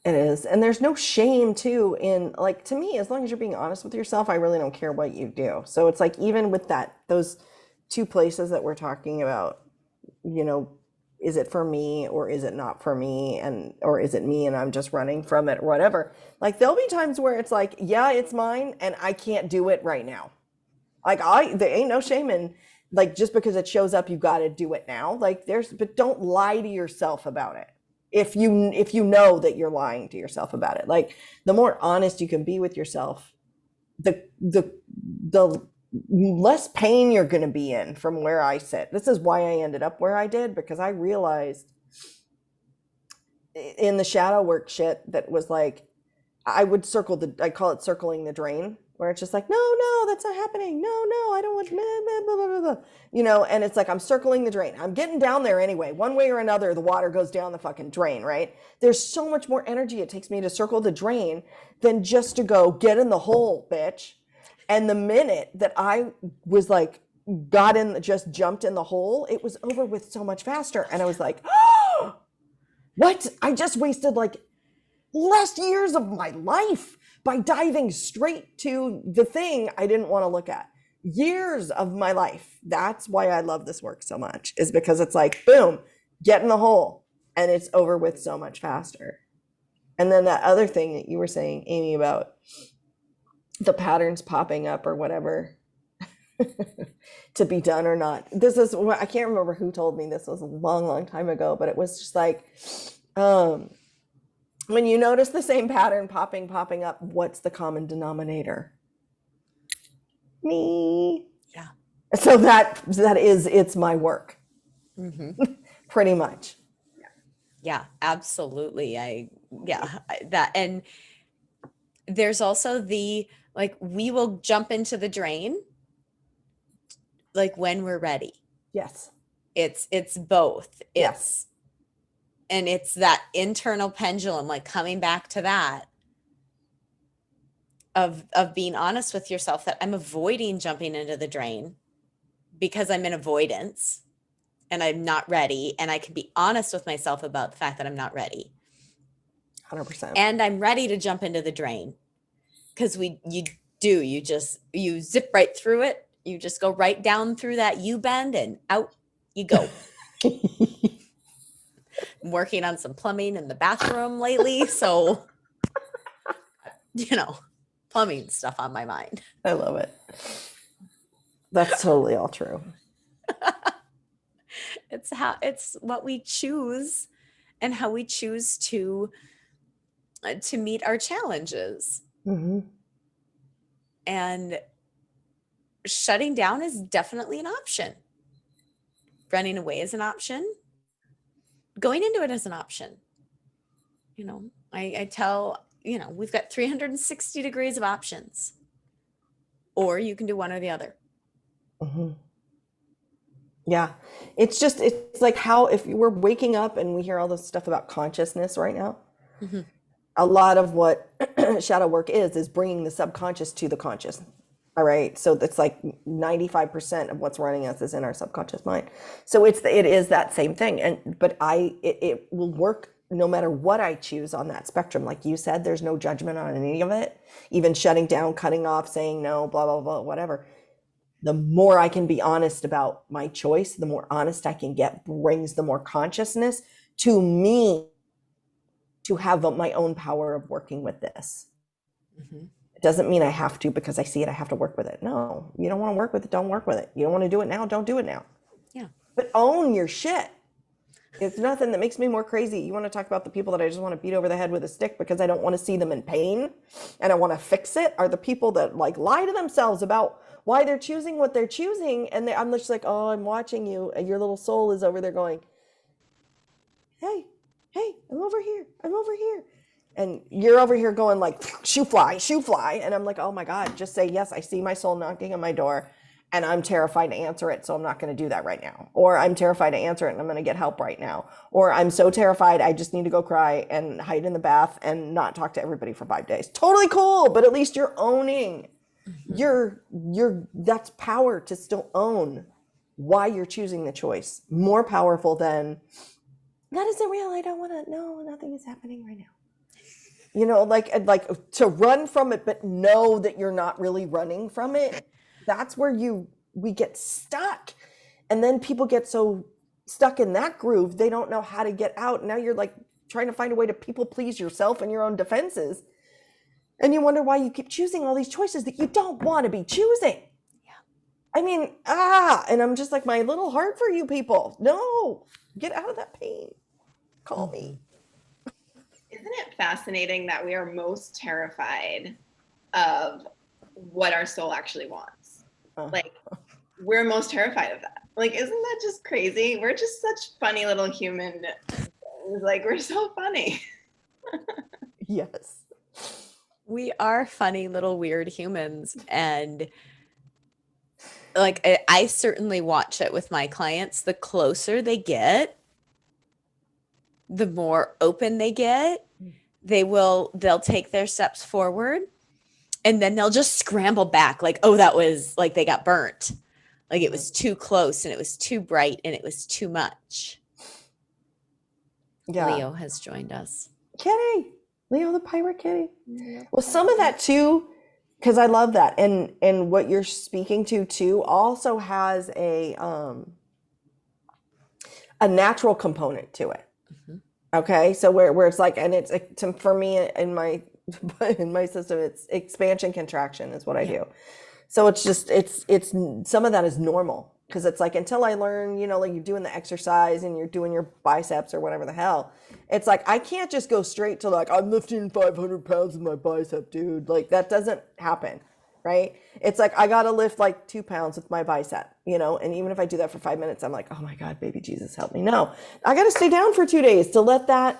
It is. And there's no shame too in, like, to me, as long as you're being honest with yourself, I really don't care what you do. So it's like, even with those two places that we're talking about, is it for me or is it not for me? Or is it me and I'm just running from it or whatever? Like, there'll be times where it's like, yeah, it's mine and I can't do it right now. Like, there ain't no shame in, like, just because it shows up, you got to do it now. Like, but don't lie to yourself about it. If you know that you're lying to yourself about it, like, the more honest you can be with yourself, the less pain you're going to be in. From where I sit, this is why I ended up where I did, because I realized in the shadow work shit that was like, I call it circling the drain, where it's just like, no, that's not happening. No, I don't want, blah, blah, blah, blah. And it's like, I'm circling the drain. I'm getting down there anyway. One way or another, the water goes down the fucking drain, right? There's so much more energy it takes me to circle the drain than just to go get in the hole, bitch. And the minute that I was like, just jumped in the hole, it was over with so much faster. And I was like, oh, what? I just wasted like last years of my life by diving straight to the thing I didn't want to look at. years of my life. That's why I love this work so much, is because it's like, boom, get in the hole and it's over with so much faster. And then that other thing that you were saying, Amy, about the patterns popping up or whatever to be done or not. This is, I can't remember who told me this, was a long, long time ago, but it was just like, when you notice the same pattern popping up, what's the common denominator? Me. Yeah. So it's my work. Pretty much. Yeah, absolutely. That, and there's also the, like, we will jump into the drain like when we're ready. Yes. It's both. Yes. And it's that internal pendulum, like coming back to that of being honest with yourself that I'm avoiding jumping into the drain because I'm in avoidance and I'm not ready. And I can be honest with myself about the fact that I'm not ready. 100%. And I'm ready to jump into the drain, because you zip right through it. You just go right down through that U-bend and out you go. I'm working on some plumbing in the bathroom lately, so plumbing stuff on my mind. I love it. That's totally all true. It's what we choose and how we choose to meet our challenges. And shutting down is definitely an option. Running away is an option. Going into it is an option. I tell, we've got 360 degrees of options, or you can do one or the other. Yeah. It's like how, if we're waking up and we hear all this stuff about consciousness right now, a lot of what shadow work is bringing the subconscious to the conscious. All right. So it's like 95% of what's running us is in our subconscious mind. So it is that same thing. But it will work no matter what I choose on that spectrum. Like you said, there's no judgment on any of it, even shutting down, cutting off, saying no, blah, blah, blah, whatever. The more I can be honest about my choice, the more honest I can get, brings the more consciousness to me to have my own power of working with this. It doesn't mean I have to, because I see it, I have to work with it. No, you don't want to work with it, don't work with it. You don't want to do it now, don't do it now. Yeah. But own your shit. It's nothing that makes me more crazy. You want to talk about the people that I just want to beat over the head with a stick because I don't want to see them in pain and I want to fix it, are the people that like lie to themselves about why they're choosing what they're choosing. And I'm just like, oh, I'm watching you. And your little soul is over there going, hey, I'm over here. And you're over here going like, shoo fly. And I'm like, oh my God, just say, yes, I see my soul knocking on my door and I'm terrified to answer it. So I'm not going to do that right now. Or I'm terrified to answer it and I'm going to get help right now. Or I'm so terrified, I just need to go cry and hide in the bath and not talk to everybody for 5 days. Totally cool. But at least you're owning that's power, to still own why you're choosing the choice. More powerful than, that isn't real, I don't want to, no, nothing is happening right now. Like to run from it, but know that you're not really running from it. That's where we get stuck. And then people get so stuck in that groove, they don't know how to get out. Now you're like trying to find a way to people please yourself and your own defenses. And you wonder why you keep choosing all these choices that you don't want to be choosing. Yeah. I mean, and I'm just like, my little heart for you people. No, get out of that pain. Call me. Isn't it fascinating that we are most terrified of what our soul actually wants? Like, we're most terrified of that. Like, isn't that just crazy? We're just such funny little human. Like, we're so funny. Yes. We are funny little weird humans. And like, I certainly watch it with my clients. The closer they get, the more open they get. They'll take their steps forward and then they'll just scramble back. Like, oh, that was like they got burnt. Like it was too close and it was too bright and it was too much. Yeah. Leo has joined us. Kitty. Leo the pirate kitty. Well, some of that too Because I love that. And what you're speaking to too also has a natural component to it. Mhm. Okay. So where it's like, and for me in my, in my system, it's expansion contraction is what I Yeah. do. So it's just, it's some of that is normal because it's like until I learn, like you're doing the exercise and you're doing your biceps or whatever the hell, it's like I can't just go straight to like I'm lifting 500 pounds with my bicep, dude. Like that doesn't happen, right? It's like I gotta lift like 2 pounds with my bicep, and even if I do that for 5 minutes, I'm like, oh my God, baby Jesus, help me. No, I gotta stay down for 2 days to let that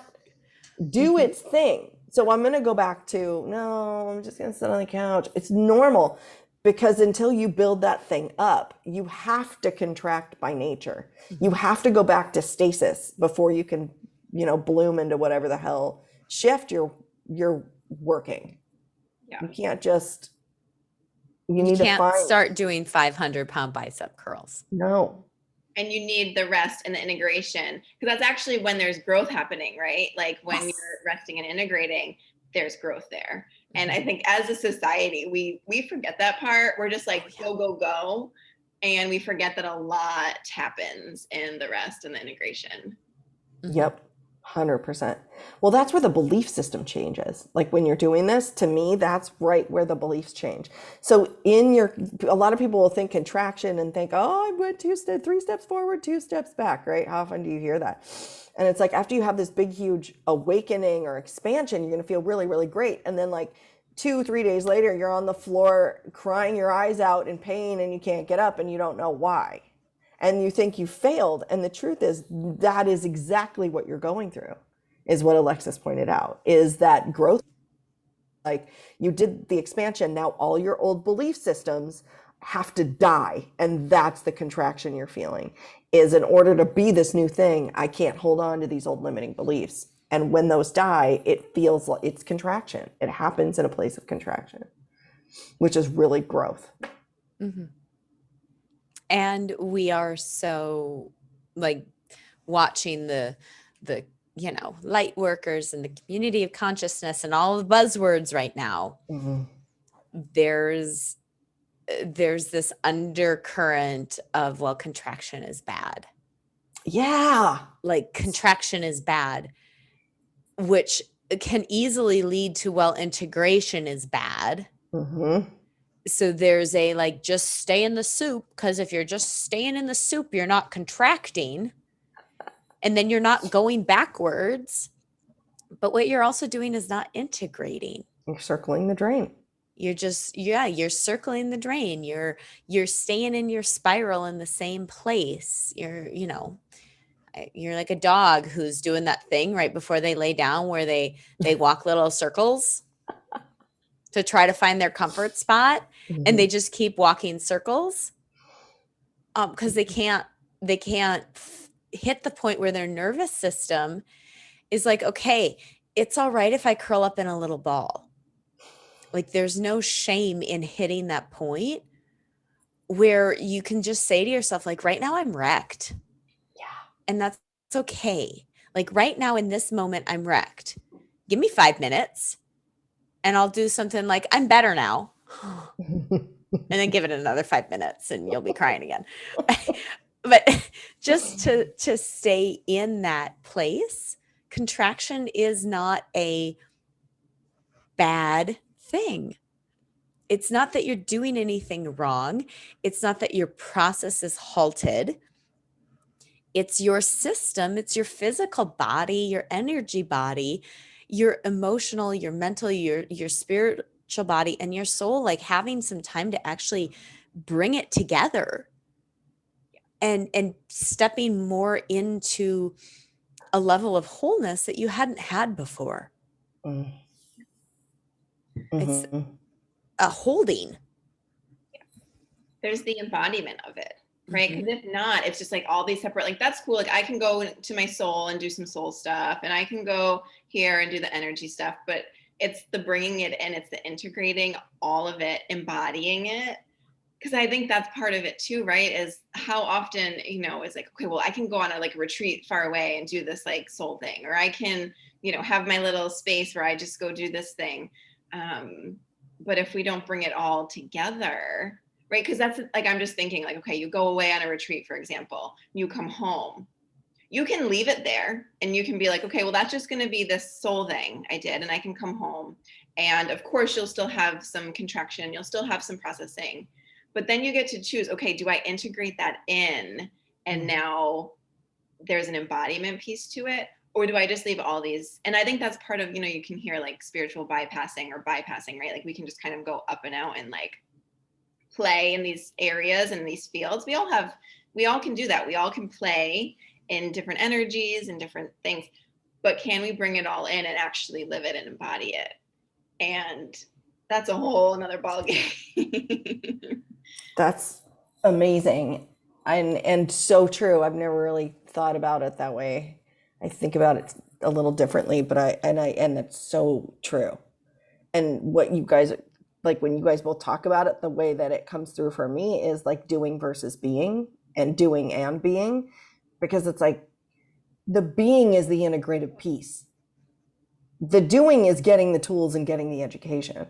do Mhm. its thing. So I'm going to go back to, no, I'm just going to sit on the couch. It's normal because until you build that thing up, you have to contract by nature. You Mhm. have to go back to stasis before you can, bloom into whatever the hell shift you're working. Yeah. You can't just, you You need to can't find, start doing 500-pound bicep curls. no. And you need the rest and the integration because that's actually when there's growth happening, right? Like when Yes. you're resting and integrating, there's growth there. And I Mhm. think as a society, we forget that part. We're just like Oh, yeah. go go go, and we forget that a lot happens in the rest and the integration. Mhm. Yep. 100%. Well, that's where the belief system changes. Like when you're doing this, to me, that's right where the beliefs change. So a lot of people will think contraction and think, oh, I went 3 steps forward, 2 steps back, right? How often do you hear that? And it's like after you have this big, huge awakening or expansion, you're going to feel really, really great. And then like 2, 3 days later, you're on the floor crying your eyes out in pain and you can't get up and you don't know why, and you think you failed. And the truth is that is exactly what you're going through, is what Alexis pointed out, is that growth. Like you did the expansion, now all your old belief systems have to die, and that's the contraction you're feeling. Is in order to be this new thing, I can't hold on to these old limiting beliefs, and when those die, it feels like it's contraction. It happens in a place of contraction, which is really growth. Mhm. And we are so like watching the light workers and the community of consciousness and all the buzzwords right now. Mm-hmm. There's there's this undercurrent of, well, contraction is bad. Yeah. Like contraction is bad, which can easily lead to, well, integration is bad. Mm-hmm. So there's a like, just stay in the soup, because if you're just staying in the soup, you're not contracting, and then you're not going backwards. But what you're also doing is not integrating. You're circling the drain. You're just, yeah, you're circling the drain. You're staying in your spiral in the same place. You're like a dog who's doing that thing right before they lay down where they walk little circles to try to find their comfort spot, and Mm-hmm. they just keep walking circles because they can't hit the point where their nervous system is like, okay, it's all right if I curl up in a little ball. Like there's no shame in hitting that point where you can just say to yourself, like, right now I'm wrecked. Yeah. And that's okay. Like right now in this moment, I'm wrecked. Give me 5 minutes and I'll do something like, I'm better now. And then give it another 5 minutes and you'll be crying again. But just to stay in that place, contraction is not a bad thing. It's not that you're doing anything wrong. It's not that your process is halted. It's your system, it's your physical body, your energy body, your emotional, your mental, your spiritual body, and your soul, like having some time to actually bring it together and stepping more into a level of wholeness that you hadn't had before. It's Mm-hmm. a holding. There's the embodiment of it, right? Mhm. Because if not, it's just like all these separate, like that's cool. Like I can go to my soul and do some soul stuff, and I can go here and do the energy stuff, but it's the bringing it in, it's the integrating all of it, embodying it. Because I think that's part of it too, right? Is how often, it's like, okay, well, I can go on a like retreat far away and do this like soul thing, or I can, have my little space where I just go do this thing. But if we don't bring it all together, right? Because that's like, I'm just thinking like, okay, you go away on a retreat, for example, you come home, you can leave it there and you can be like, okay, well, that's just going to be this soul thing I did, and I can come home. And of course, you'll still have some contraction, you'll still have some processing, but then you get to choose, okay, do I integrate that in? And now there's an embodiment piece to it, or do I just leave all these? And I think that's part of, you can hear like spiritual bypassing or bypassing, right? Like we can just kind of go up and out and like play in these areas and these fields. We all can do that. We all can play in different energies and different things, but can we bring it all in and actually live it and embody it? And that's a whole another ballgame. That's amazing. And so true. I've never really thought about it that way. I think about it a little differently, but and it's so true. And what you guys, like when you guys both talk about it, the way that it comes through for me is like doing versus being, and doing and being, because it's like the being is the integrative piece. The doing is getting the tools and getting the education.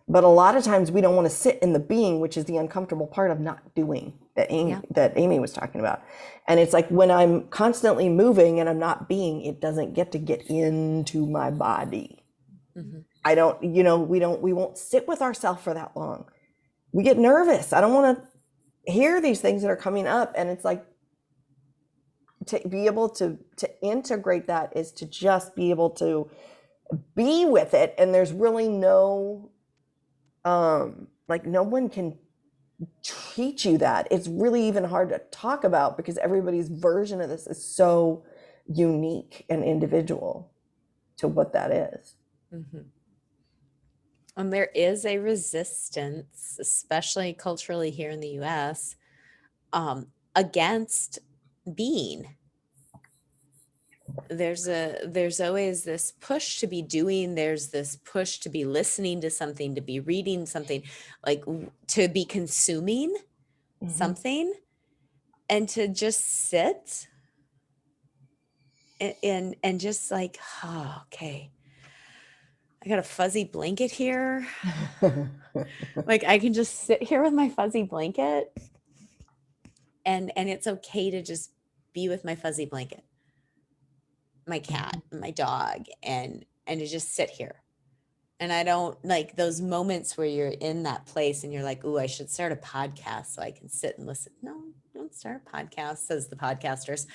But a lot of times we don't want to sit in the being, which is the uncomfortable part of not doing, that Amy was talking about. And it's like when I'm constantly moving and I'm not being, it doesn't get to get into my body. Mm-hmm. I don't, we won't sit with ourselves for that long. We get nervous. I don't want to hear these things that are coming up. And it's like, to be able to integrate that is to just be able to be with it. And there's really no, like no one can teach you that. It's really even hard to talk about because everybody's version of this is so unique and individual to what that is. Mm-hmm. And there is a resistance, especially culturally here in the US, against being. There's always this push to be doing, there's this push to be listening to something, to be reading something, like to be consuming something, and to just sit and just like, oh, okay, I got a fuzzy blanket here. Like I can just sit here with my fuzzy blanket, and it's okay to just be with my fuzzy blanket, my cat, my dog, and to just sit here. And I don't like those moments where you're in that place and you're like, ooh, I should start a podcast so I can sit and listen. No, don't start a podcast, says the podcasters.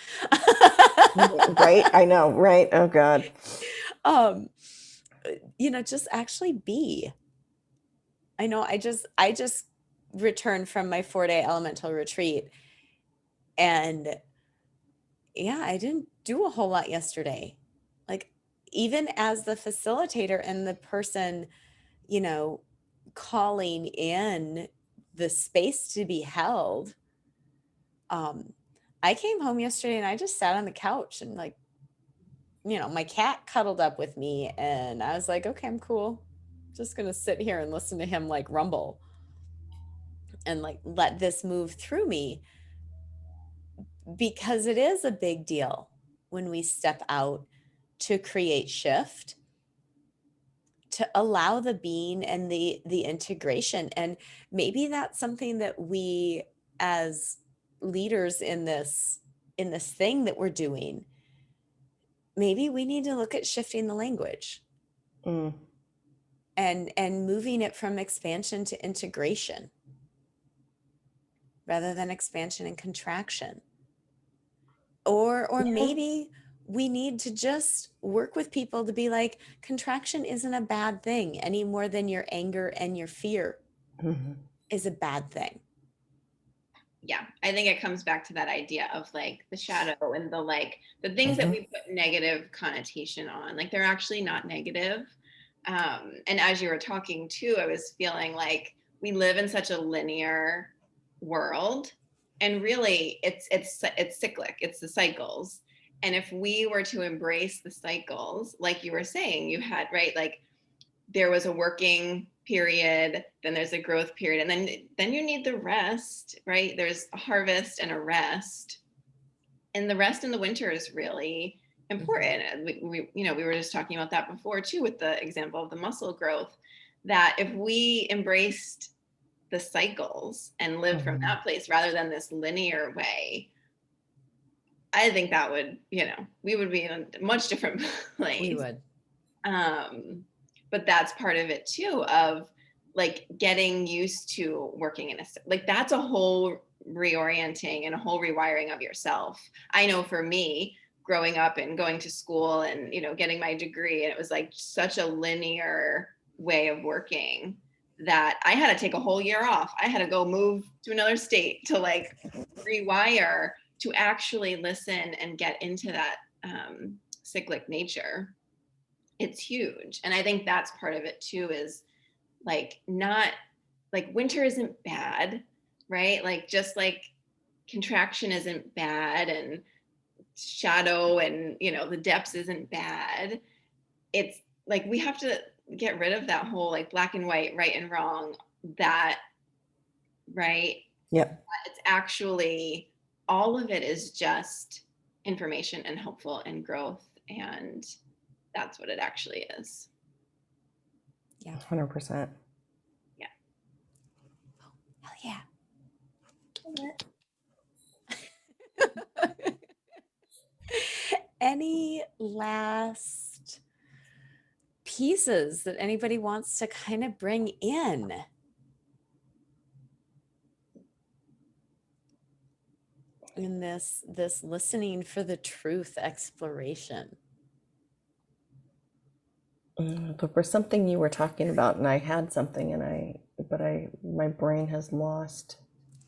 Right? I know, right? Oh God. Just actually be. I know I just returned from my 4-day elemental retreat, and yeah, I didn't do a whole lot yesterday. Like even as the facilitator and the person, calling in the space to be held, I came home yesterday and I just sat on the couch and like, my cat cuddled up with me, and I was like, okay, I'm cool. Just gonna sit here and listen to him like rumble and like let this move through me, because it is a big deal when we step out to create shift, to allow the being and the integration. And maybe that's something that we as leaders in this thing that we're doing, maybe we need to look at shifting the language and moving it from expansion to integration rather than expansion and contraction. Or maybe we need to just work with people to be like, contraction isn't a bad thing any more than your anger and your fear is a bad thing. Yeah, I think it comes back to that idea of like the shadow and the things that we put negative connotation on, like they're actually not negative. And as you were talking too, I was feeling like we live in such a linear world, and really it's cyclic, it's the cycles. And if we were to embrace the cycles, like you were saying, you had, right, like there was a working period, then there's a growth period, and then you need the rest, right? There's a harvest and a rest, and the rest in the winter is really important. We were just talking about that before too, with the example of the muscle growth, that if we embraced the cycles and lived from that place rather than this linear way, I think that would, we would be in a much different place. We would. But that's part of it too, of like getting used to working in like that's a whole reorienting and a whole rewiring of yourself. I know for me, growing up and going to school and, getting my degree, and it was like such a linear way of working that I had to take a whole year off. I had to go move to another state to like rewire, to actually listen and get into that cyclic nature. It's huge. And I think that's part of it too, is like, not like winter isn't bad, right? Like just like contraction isn't bad, and shadow and the depths isn't bad. It's like we have to get rid of that whole like black and white, right and wrong, that, right? Yep. It's actually, all of it is just information and helpful and growth, and that's what it actually is. Yeah. 100%. Yeah. Oh, hell yeah. Any last pieces that anybody wants to kind of bring in? In this listening for the truth exploration? There was something you were talking about, and I had something, but my brain has lost.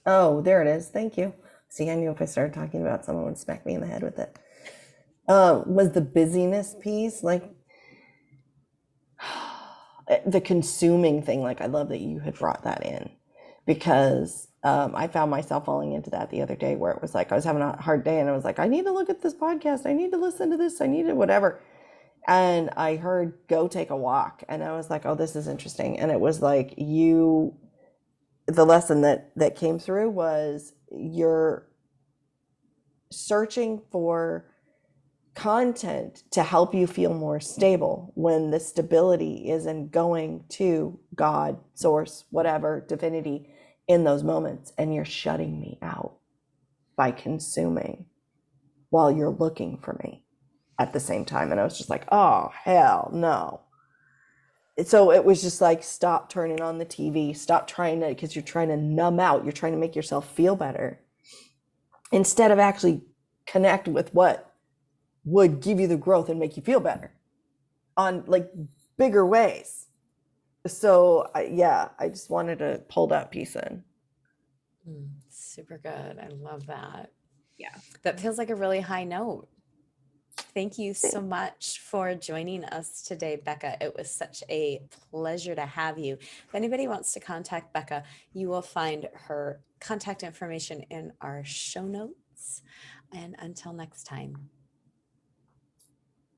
Oh, there it is. Thank you. See, I knew if I started talking about someone would smack me in the head with it. Was the busyness piece, like the consuming thing. Like, I love that you had brought that in, because I found myself falling into that the other day, where it was like I was having a hard day and I was like, I need to look at this podcast, I need to listen to this, I need to whatever. And I heard go take a walk, and I was like, oh, this is interesting. And it was like, the lesson that came through was, you're searching for content to help you feel more stable, when the stability is in going to God, source, whatever, divinity, in those moments. And you're shutting me out by consuming while you're looking for me at the same time. And I was just like, oh, hell no. So it was just like, stop turning on the TV, stop trying to, because you're trying to numb out, you're trying to make yourself feel better, instead of actually connect with what would give you the growth and make you feel better on like bigger ways. So I just wanted to pull that piece in. Super good. I love that. Yeah. That feels like a really high note. Thank you so much for joining us today, Becca. It was such a pleasure to have you. If anybody wants to contact Becca, you will find her contact information in our show notes. And until next time.